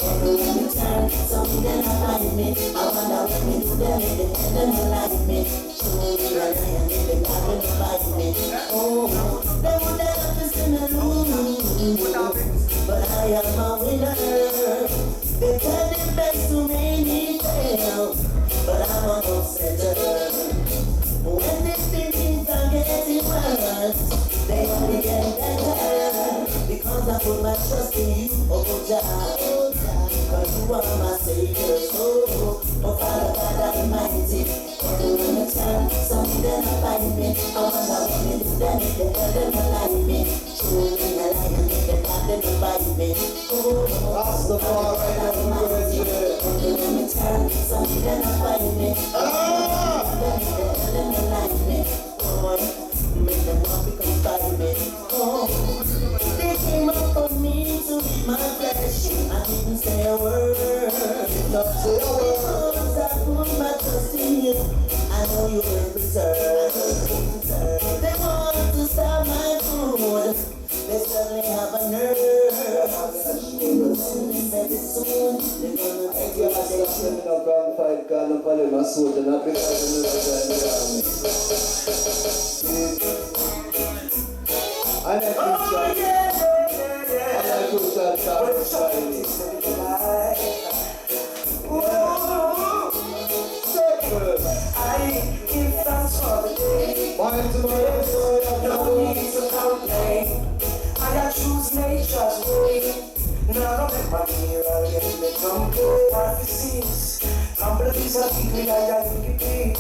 Anytime something find me, I wonder when me do them in the end and they like me. Truly right and they can't fight me. Oh, they would have to see me lose, but I am a winner. They tell the best to make me fail, but I'm a upsetter. When they think things are getting worse, they only get better. Because I put my trust in you, oh God. But you are my savior, oh Father God Almighty. Anytime something find me, I wonder when you do them if they hell them like me. Truly a lion if they can't them bite me. That's the far right of the anytime something find me, I wonder when you do them if they hell them like me. Make them want to come fight me. They came up on me to eat my flesh. I didn't say a word, not say a word. I put my trust in you. I know you will preserve. They want to stop my food. They suddenly have a nerve. Very soon they're gonna take your attention. I'm going to fight God and follow my soul. And not because of the I like I give thanks for the day. No need to complain. I choose nature's way. None of them are here, I get the complaint. Life is scenes. Humble these are people I think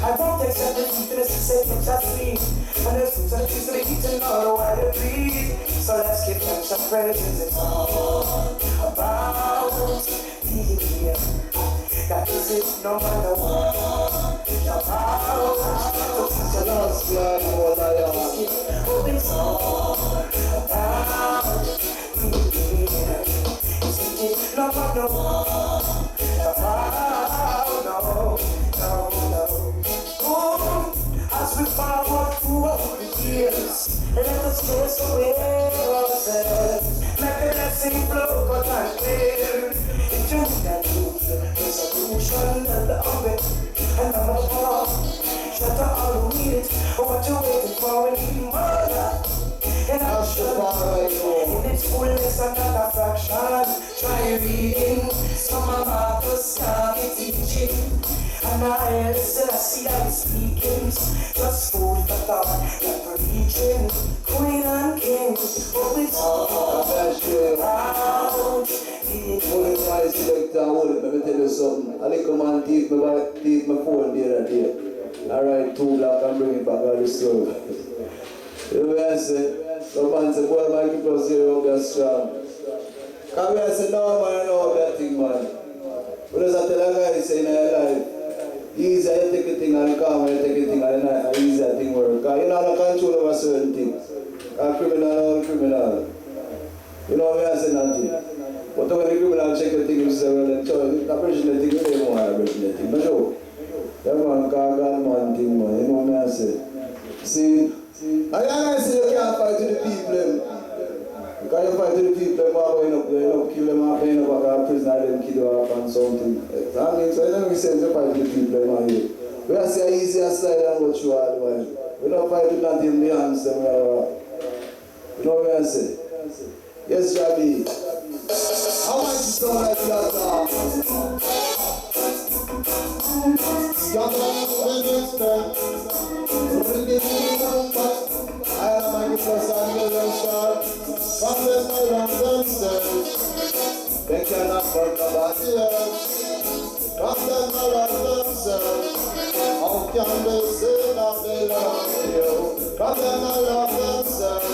I won't accept the weakness to say things I feel. And the foods and trees that I eat and all the while I breathe. So let's give thanks and praises. It's all about the that is it, no matter what. About to teach the lost blood for the young. Oh, it's all about the isn't it, no matter what. About, no. As we forward throughout the years, let us chase away ourselves. Make the blessing flow, but I'm clear. It's you that moves the solution and the oven. And I'm a part. Shut up all who need it. What you waiting for? We need more. In action, in its fullness and not a fraction. Try reading some of our Toscani teaching. And I still see that speaking. Just food for thought, like preaching. Queen and king, oh it's all around. Let me tell you something. I think a man take my phone the other day. I write 2 black and bring it back on the store. You know what I say? Some man say, boy, Mikey plus 0 get strong. Come here and say, no man, no that thing, man. But as I tell a guy, say in your life, easy you take a thing and calm, you take a thing and easy a thing work. Because you don't have control over certain things. A criminal. You know what I say, nothing. But when the criminal check the thing, you say, well, then, the person the thing, you don't want to break the thing. But no. That man can't man thing, man. You know what I say? See, I say you can't fight with the people. Because you fight with the people, you want to kill them off, you know, back prison, and kill you off and something. I mean, so I don't say you fight with the people, man. We are say easy aside and go through all the way. We don't fight with nothing behind them. You know what I say? Yes, JAH B. How much is so like yatta? Yatta when you stand. I am a gift of Samuel star. From them around themselves. They cannot hurt nobody else. From them around themselves. How can they say that they love you? From them around themselves.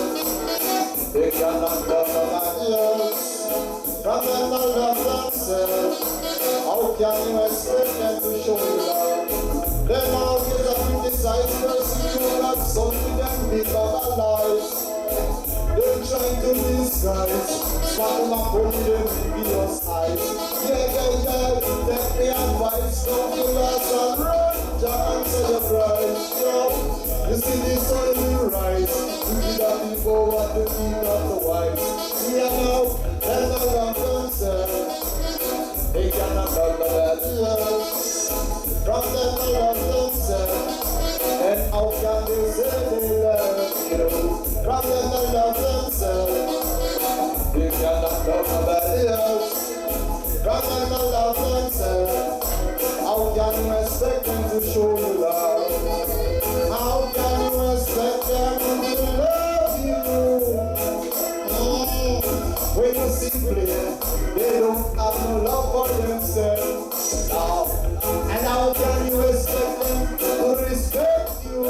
They cannot love nobody else. From them around themselves. How can you expect them to show you love? Them always criticize, persecute, and some of them become allies. They're trying to disguise, smart them up only them with your eyes. Yeah, take me advice, don't you last and run, Jah answer your cries, yo. You see this only right, you did that before what the king of the wise. Yeah, now, there's a long concern. simply, they don't have no love for themselves. Now, and how can you expect them to respect you?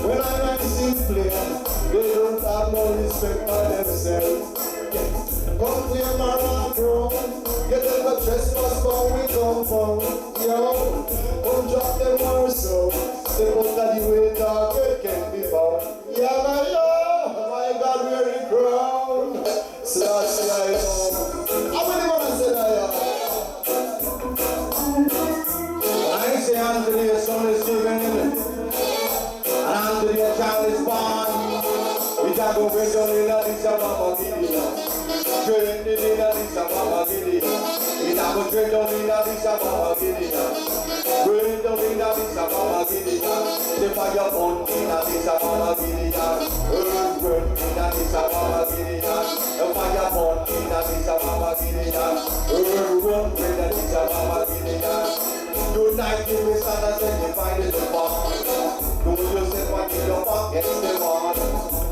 When I am simply, they don't have no respect for themselves. Come here, Mara, bro. Get them a trespass, but we come from. Yo, come drop them more so. Step out of the way, target can be found. Yeah, my God, we're the crown. So that's the I know. How many want to say that? I say Anthony, your son is given. And Anthony, your child is born. We talk about Brendan, this is Mama Gideon. Trend in this is Mama Gideon. We talk about Brendan, this is Mama Gideon. Brendan, this is Mama Gideon. The fire burn in this is Mama Gideon. Earth burn in this is Mama Gideon. The fire burn in this is Mama Gideon. Earth burn in this is Mama Gideon. Tonight you will stand and say you find it apart. Do yourself what you don't forget the one.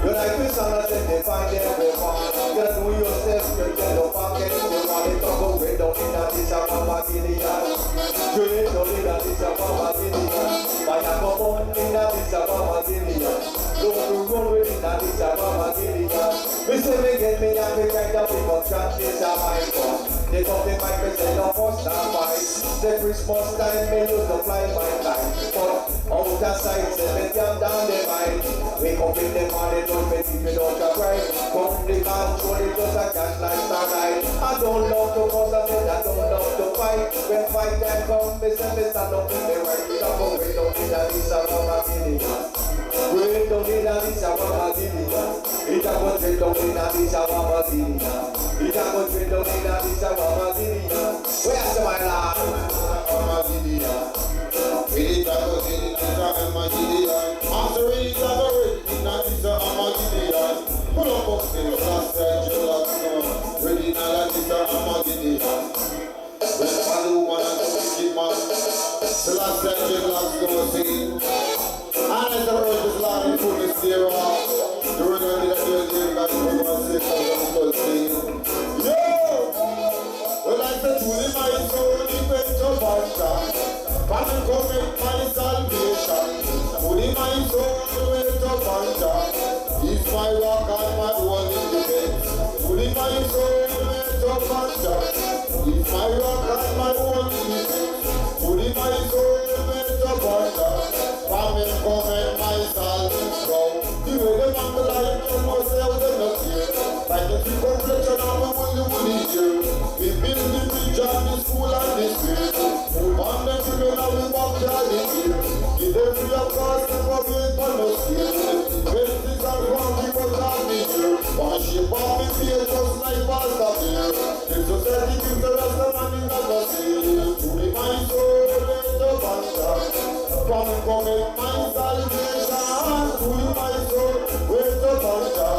Tonight you stand and say you find everyone. You do yourself, you don't forget the one. It's all going down in this is Mama Gideon. Straight down in this is Mama Gideon. Fire go burn in this is Mama Gideon. Don't run with it, this is Mama Gideon. Me say me get me and me kind of people chat, this is my fault. They talk the mic, me say no fuss and fight. The Christmas time, me use to fly my time. But out of sight, say me jam down the mind. Wake up in the morning, don't make it without a cry. Come the control, it just a cash like starlight. I don't love to cause I said I don't love to fight. When fight time come, me say me stand up in the right. It a go way down in the this a Mama Gideon. Way down in the this a Mama Gideon. It a go straight down in the this a Mama Gideon. It a go straight down in the this a Mama Gideon. Where's my love? Mama Gideon. It a go straight in the this a Mama Gideon. After it a go ready in the this a Mama Gideon. Pull up up the last time you lost no. Ready in the this a Mama Gideon. When Father woman and the wicked man, the last time you lost no singing. And as the word is loud and full of zero, the word of the day that we want to say something to sing. Yo! Well, I said to the my soul, the great Jehovah, come and come make my salvation. To the my soul, the great Jehovah, is my rock and my only defense. To the my soul, the great Jehovah, is my rock and my only defense. To the my soul, the great Jehovah, come and my salvation. The way the man the lion you know say I was not here. Like the tree complexion of the woolly here. We build the bridge and the school and the street. Move on the children and we backyard in here. Give them free of cost and what we for no skill. Fences and ground people can't be here. One shape of me fear just like pasta beer. The society gives the rest of man in the seal. To be my soul, let the banter. Come make my salvation. To be my soul, with the banter.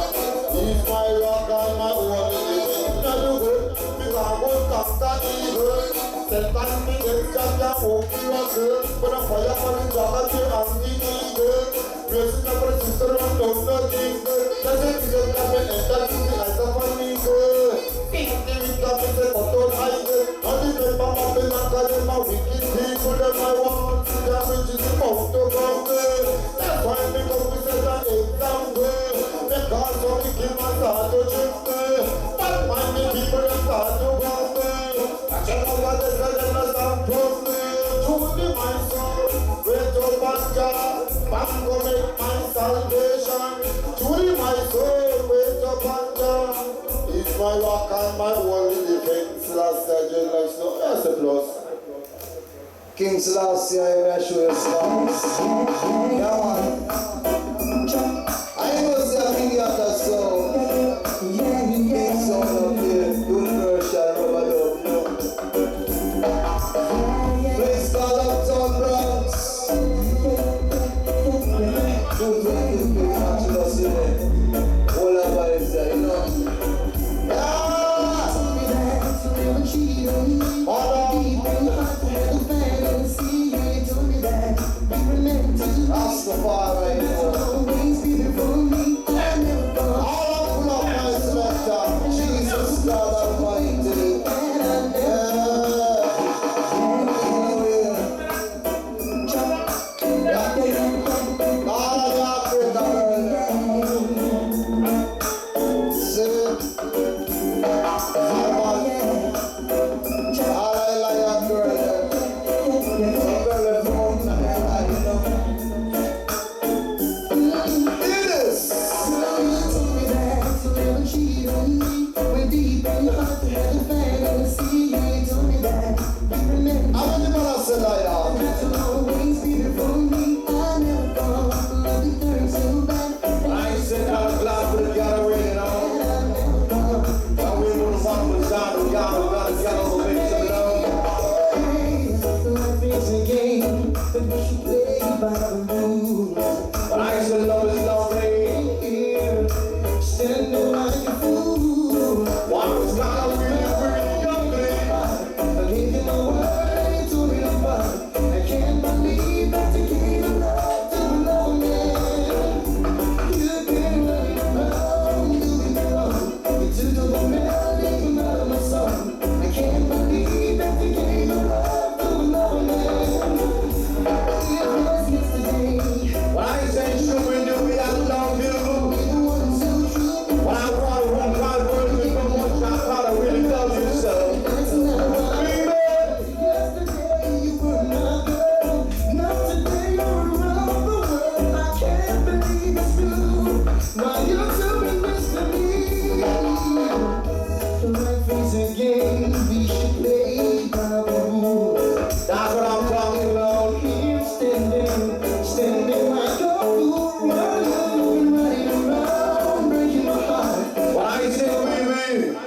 He's my rock and my only defense. Now you good, because I won't conquer evil. Satan me against champion, hope you are good. But a fire for the job and the eagle. Raising up a sister and don't know jingle. That's it, you just have an enter to the eyes of an eagle. Think the weak of me say, but don't hide it. Not the member of the man, cause them a wicked people. Them I want to see them which is the mouth to come there. That's why me come to set an example. Because some wicked man start to drink there. But mind the people that start to come there. I check out what they say, them not stop from there. To the my soul, great up and God. Back to make my salvation. To the my soul, great up and God. It's my rock and my only defense. Last year, J likes no that's a plus. King Selassie, I show you songs. Yeah, man. I know it's a big yatta song. Big song up here. Universal overdub. Place called Uptown Bronx. Don't take this big match with us in there. All our vibes there, you know. Rastafari, you know. a liar. You'll always be there for me. I never thought love you turned so bad. I ain't sitting out of class with a gallery, you know. Now we want to walk with John, we gotta make some love. Life is a game, but we should play by the rules. But I ain't said love is lovely. Here, standing like a fool. One was kind of really ugly. I gave you my word, you told me to fight. I can't believe that you gave a love to another man. You've been running around, doing me wrong. You took the melody out of my song. I can't believe that you gave a love to another man. It was yesterday. When I ain't saying sugar and do me, I love you. It wasn't so true. When I want to run my words with from one shot, I really love you so. That's not Baby, yesterday you were my girl. Now today you're around the world. I can't believe it's true. Why you doing this to me? Life is a game we should play by the rules. that's what I'm talking about. Here standing like a fool. Running around, breaking my heart. When I ain't saying baby,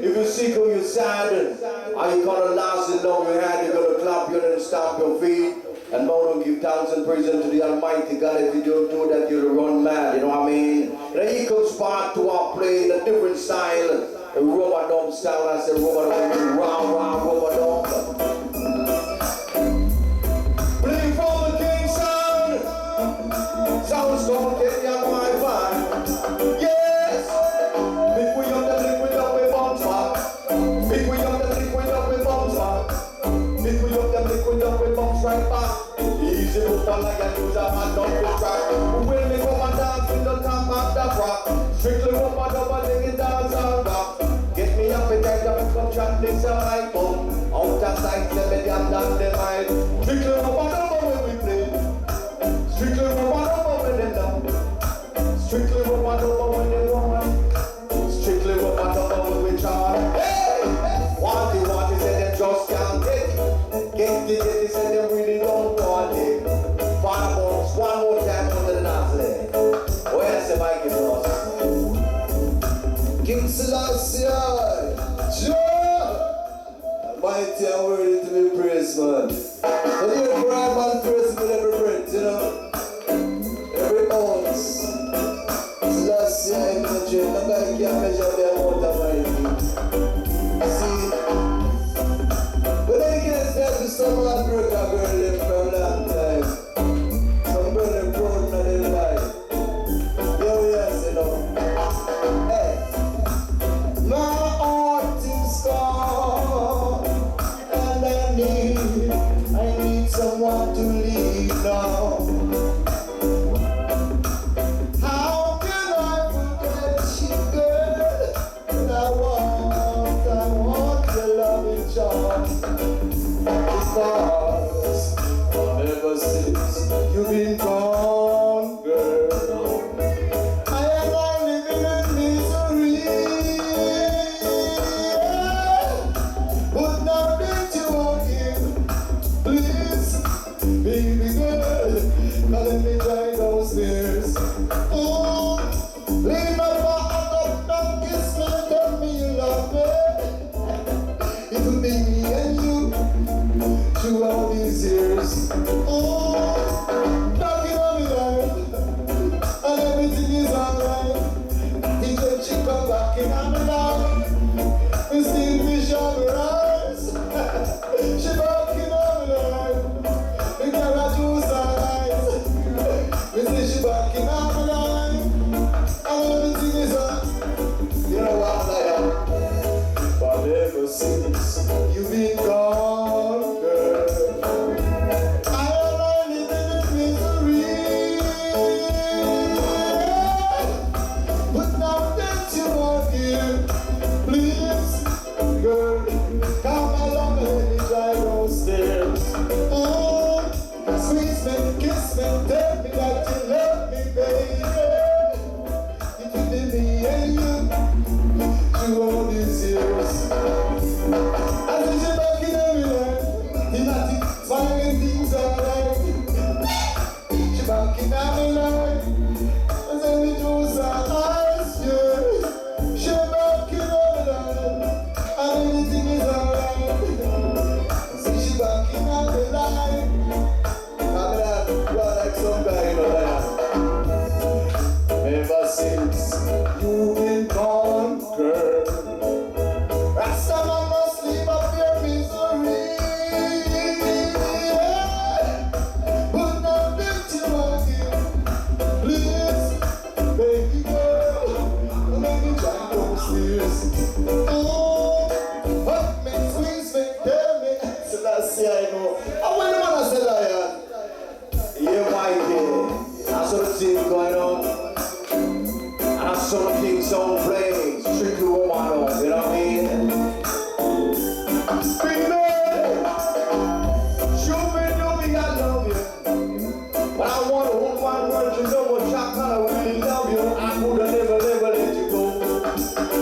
if you sick or you're sad, are you gonna last and love you had, you're gonna clap your hands and stamp your feet and moan and give thanks and praise unto the Almighty God. If you don't do that, you'll run mad, you know what I mean? The equals part to our play in a different style, a rubber dub style. I say rubber dub, round, rubber dub. Play from the King sound, sounds gonna get you on my vibe. Yes, big we up the liquid up with bombs back. Big we up the liquid up with bombs back. Big we up the liquid up with bombs right back. Easy move on like a user and not the track. When me come and dance in the top of the rock, strictly rubber dub and dig it dance and rock. Get me up and get up and come chat this a right phone. Out of sight, let me down the mind. Strictly rubber dub when we play. Strictly rubber dub when they down. Strictly rubber dub when they run. Strictly rubber dub when we try. Hey! Want it, say they just can't take it. Get it, say they really don't want it. Fire bombs, one more time on the last leg. Where's the Mikey boss? King Selassie, Jah! Mighty and worthy to be praised, man. So therefore I man praise with every breath, you know. Every ounce. Selassie, I'm not sure, nobody can measure the amount of mighty. See? But then again, it's got to some hard work a girl live for a long time. Some brother proud of their life. Yeah, yes, you know. Hey. My heart is gone, and I need someone to leave now. How can I forget you, girl? And I want your loving charm. Because ever since you've been gone, girl, I am now living in misery. But now that you are here, please, baby girl, now let me dry those tears. Oh, lean over and up, kiss me, tell me you love me. It will be me and you through all these years. Oh, knocking on me life, and everything is alright. He said she come back in on me life, and still we shall rise. She back in on me life, we got a juice and ice. We say she back in on me life, and everything is alright. You know what, like but ever since you've been gone, girl, I downstairs. Oh, hug me, squeeze me, tell me. So that's the I know. I want the man I said lion. Yeah, Mikey. That's what the team going on. That's some things on playing. Strictly woman on, you know what I mean? Big man, show me, know me, I love you. But I want to hold one word, you know what Jack I really love you. I would have never let you go.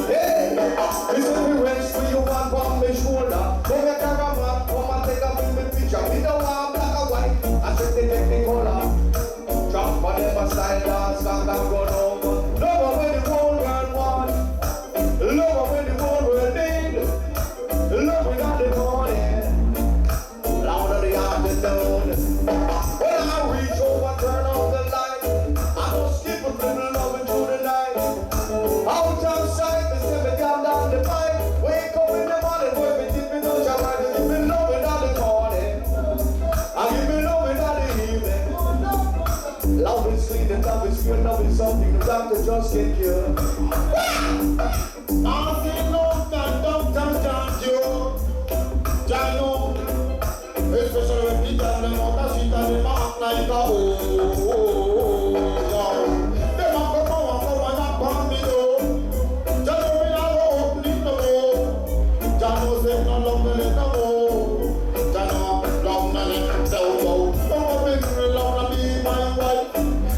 Hey, listen me rest for you one on my shoulder. Come here, cameraman, come and take a movie picture. We don't want black and white. I check the technicolor. Drop for them a style dance, back and go over. Love her when the whole world want. Love her when the whole world need. Love me in the morning. Loud in the afternoon. When I reach over, turn on the light. I don't skip a little loving through the night. Out outside, they send me down the pipe. Wake up in the morning, boy, me dip in those shower. Give me loving in the morning. I give me loving in the evening. Love is sweet and love is pure. Love is something the doctor just can't cure. I feel love that doctor can't cure. Jano, especially when people them out the street and them act like a oh. Them a come and knock on me door. Jano me a go open it no more. Jano say no love me let no more. Jano love me let no more. Don't make me love to be my wife.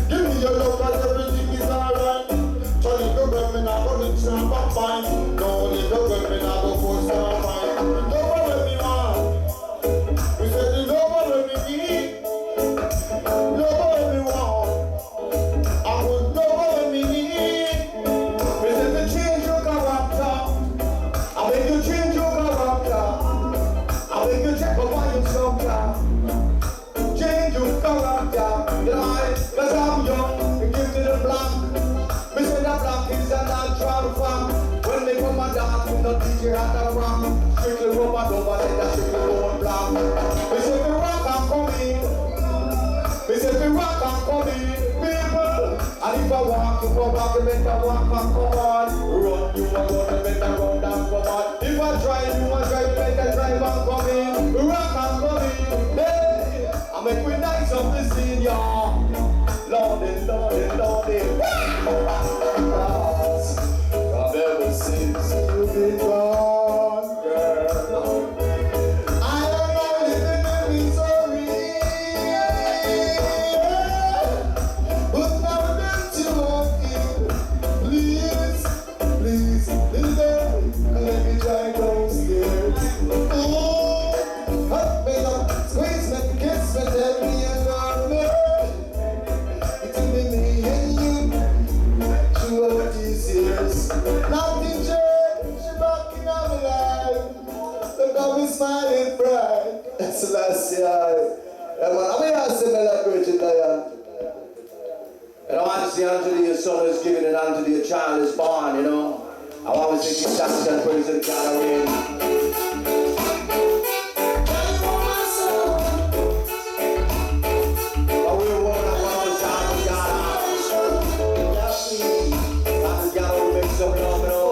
Give me your love 'cause everything is alright. So little girl me not go rinse and go fine. No little girl me not go force and fine. Don't worry me man. We said the love what we need. Love what we want. I would love what we need. We said to change your character. I make you change your character. I make you check up on your structure. Change your character. You know why? 'Cause I'm young, we give to the black. We say the black is a natural fact. When they come and dance, we not teach you how to rock. Strictly rubber over, say that strictly gold black. We say we rock and come in. We say we rock and come in, people. And if I walk, you go back, you better walk and come on. Run, you a run, you better run and come on. If I drive, you a drive, you better drive and come in. Rock and come in, hey. I make we nice up the scene, y'all. Lordy, Lordy, Lordy. I've ever since you've been gone, girl. I don't know living in misery. But now that you walk in, please, please, little girl, let me try downstairs. Oh, hug me up, squeeze me, kiss me, tell me you love me. It's only me and you, throughout these years. Nothing changed, you're back in our life. Look how we smiling bright. That's the last year. Yeah, man, I'm here to celebrate it, Diane. And I want to see until your son is given and until your child is born, you know. I want to see you dance and praise the God in. But we want to go to God. God will make some love, you know.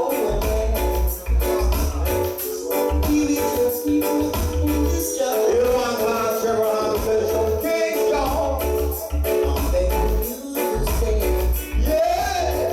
You want to Trevor Hamilton, some King Kong. Yeah.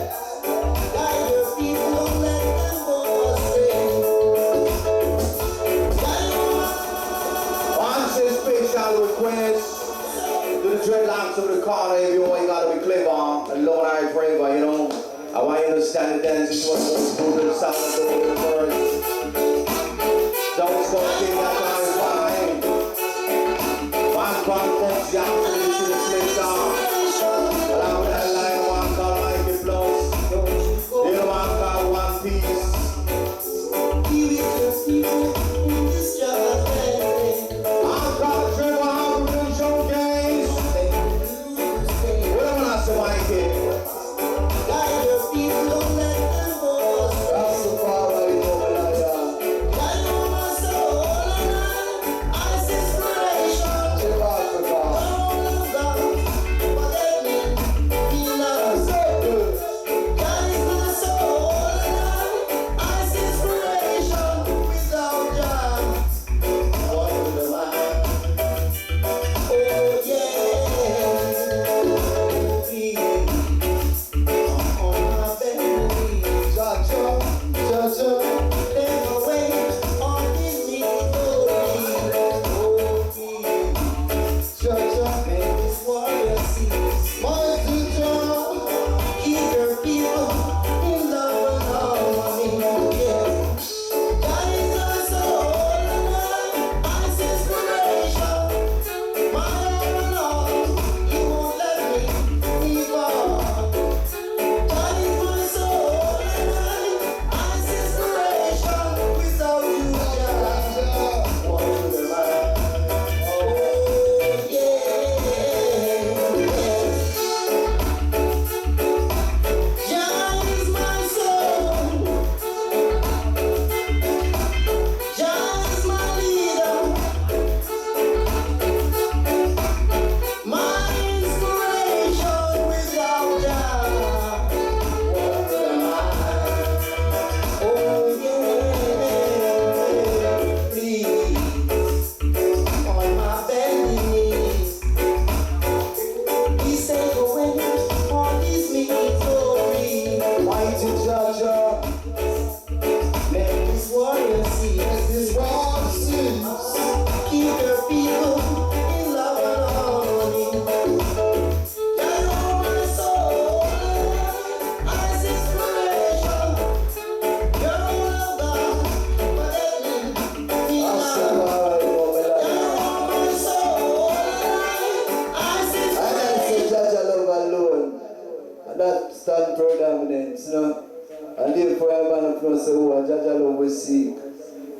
man of no say, oh, Jaja love we seek.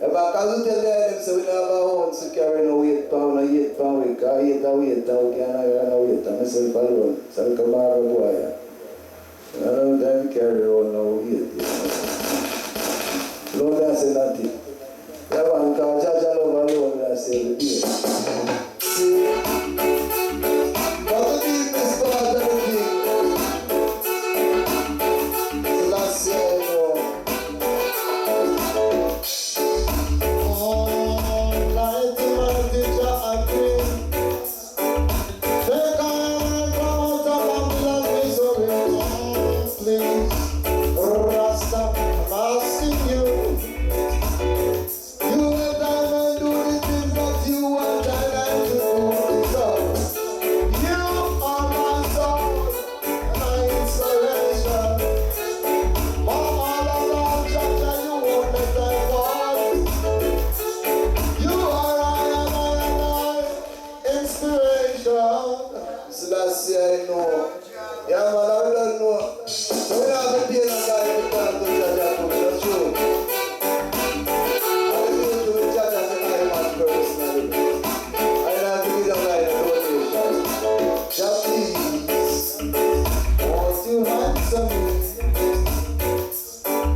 If I can tell them, say we never own to carry no weight pound, no 8 pound weight, because 8 a weight, we can't have no weight, and myself alone. So I come out of boy. I don't time to carry around no weight. Lord, I say nothing. That one, because Jaja love alone, I say the day. See, but the deepest part of the thing, the last year, you know. Last year, I know. Yeah, man, I don't know. So we have to pay that guy to come to Jaja, that's true. I don't do the Jaja as an Iron personally. I don't have to give that guy a donation. Just please, won't you answer me?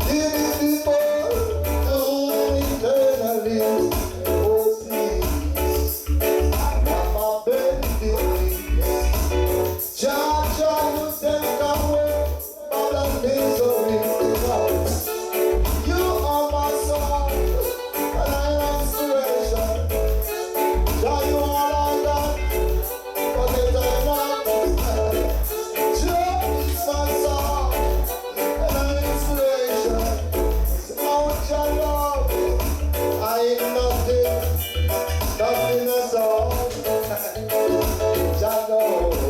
Give it before, eternally. Oh, please, I'm a baby. Jah, you take away all the misery. You are my soul, and I am inspiration. Jah, you are all that, but it ain't not. Jah is my soul, and I am inspiration. Without your love, I am nothing, nothing at all. Jah knows.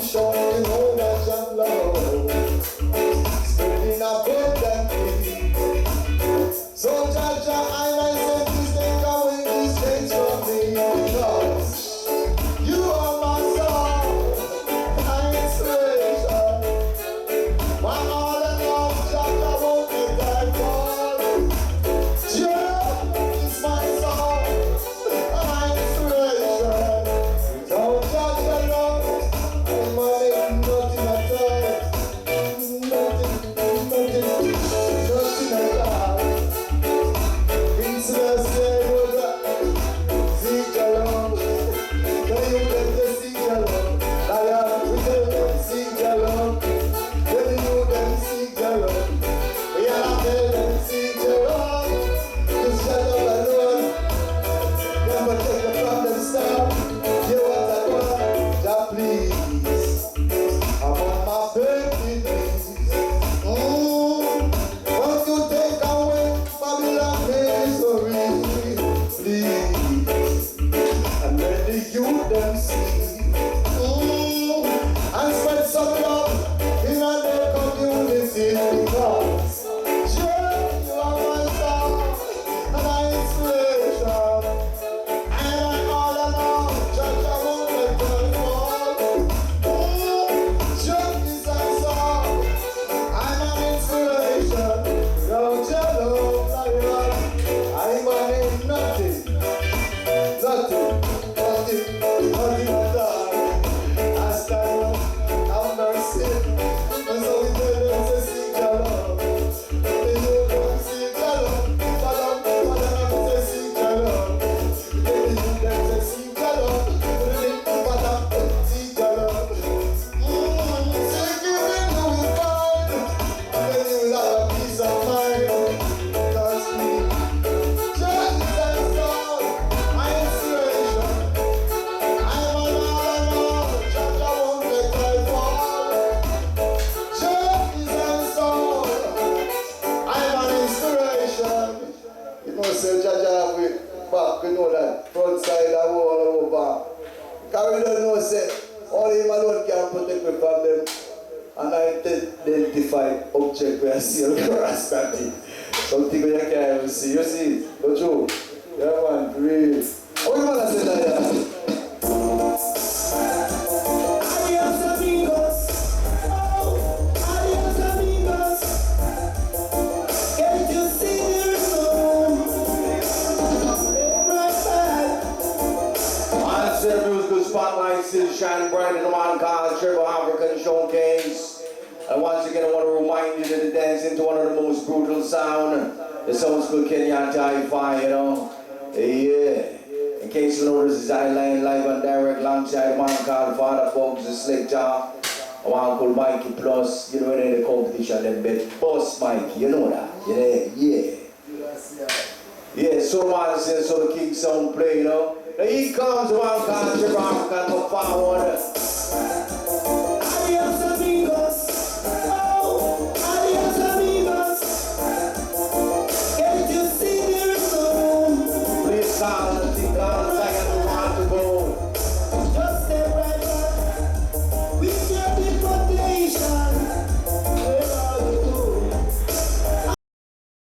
Show you know that I'm love, spreading abundantly. So Jaja, I say please take away these things from me, because you are my soul, my inspiration. My all and all, Jaja won't let that fall. Jah is my soul, my inspiration. Without Jaja love, nothing at all. Nothing at all. Incidents say, seek alone. Tell you them to seek alone. We tell them seek alone. Tell you them seek alone. We are tell them seek alone. Just shut up alone. Never take the problem stop. You want that one? Jah please. I'm on my baby knees. Won't you take away Babylon misery, please, and let the youth them see, and spread some love in their community, because you are my song and my inspiration, and I all along, Church I won't let them fall. I'm an inspiration. Without your love, I'm an nothing. Nothing at all. I stand up, have mercy. And so we tell them to seek your love. They know them seek your love. Father, to seek your love. They know them to seek your love. Father, seek your love. Jaja back, you know that front side and all over. Because we don't know, say, only him alone can protect me from them unidentified object where I see a Rastati. Something where you can't even see. You see, don't you? Yeah, man, real. How you want to say that? light still shine bright in the man called Triple African Showcase. And once again, I want to remind you that the dance into one of the most brutal sound. The sounds called Kenyan Hi-Fi, you know. Yeah. In case you know, this is Island live and direct alongside a man called Father Bugs, the Slick Jaw. A man called Mikey Plus, you know, in the competition, them bit Boss Mikey, you know that? Yeah. Yeah, so man says, so the King Sound play, you know. Now he comes, one called Triple African, go forward.